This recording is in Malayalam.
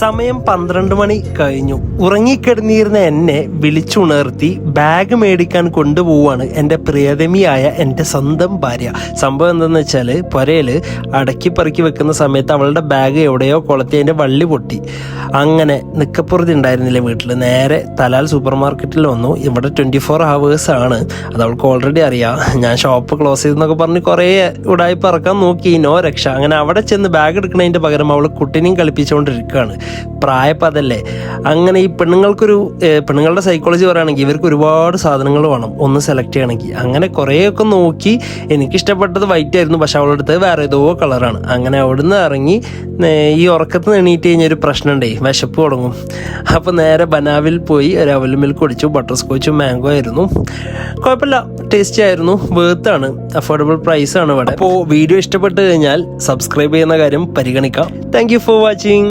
സമയം 12 മണി കഴിഞ്ഞു. ഉറങ്ങിക്കിടന്നിരുന്ന എന്നെ വിളിച്ചുണർത്തി ബാഗ് മേടിക്കാൻ കൊണ്ടുപോവാണ് എൻ്റെ പ്രിയതമിയായ എൻ്റെ സ്വന്തം ഭാര്യ. സംഭവം എന്താണെന്ന് വെച്ചാൽ, പുരയിൽ അടക്കി പറക്കി വെക്കുന്ന സമയത്ത് അവളുടെ ബാഗ് എവിടെയോ കൊളത്തി അതിൻ്റെ വള്ളി പൊട്ടി. അങ്ങനെ നിക്കപ്പുറത്ത് ഉണ്ടായിരുന്നില്ല വീട്ടിൽ. നേരെ തലാൽ സൂപ്പർ മാർക്കറ്റിൽ വന്നു. ഇവിടെ 24 hours ആണ്. അത് അവൾക്ക് ഓൾറെഡി അറിയാം. ഞാൻ ഷോപ്പ് ക്ലോസ് ചെയ്തെന്നൊക്കെ പറഞ്ഞ് കുറേ ഉടായി പറക്കാൻ നോക്കി, നോ രക്ഷ. അങ്ങനെ അവിടെ ചെന്ന് ബാഗ് എടുക്കുന്നതിൻ്റെ പകരം അവൾ കുട്ടിനെയും കളിപ്പിച്ചുകൊണ്ടിരിക്കുകയാണ്. പ്രായപ്പതല്ലേ. അങ്ങനെ ഈ പെണ്ണുങ്ങളുടെ സൈക്കോളജി പറയുകയാണെങ്കിൽ ഇവർക്ക് ഒരുപാട് സാധനങ്ങൾ വേണം ഒന്ന് സെലക്ട് ചെയ്യണമെങ്കിൽ. അങ്ങനെ കുറേയൊക്കെ നോക്കി എനിക്കിഷ്ടപ്പെട്ടത് വൈറ്റ് ആയിരുന്നു, പക്ഷെ അവളുടെ അടുത്ത് വേറെ ഏതോ കളറാണ്. അങ്ങനെ അവിടുന്ന് ഇറങ്ങി ഈ ഉറക്കത്ത് എണീറ്റ് കഴിഞ്ഞാൽ ഒരു പ്രശ്നമുണ്ടേ, വിശപ്പ് തുടങ്ങും. അപ്പോൾ നേരെ ബനാവിൽ പോയി ഒരു അവൽ മിൽക്ക് കുടിച്ചു. ബട്ടർ സ്കോച്ചും മാംഗോ ആയിരുന്നു. കുഴപ്പമില്ല, ടേസ്റ്റി ആയിരുന്നു, വേർത്താണ്, അഫോർഡബിൾ പ്രൈസ് ആണ് ഇവിടെ. അപ്പോൾ വീഡിയോ ഇഷ്ടപ്പെട്ട് കഴിഞ്ഞാൽ സബ്സ്ക്രൈബ് ചെയ്യുന്ന കാര്യം പരിഗണിക്കാം. Thank you for watching.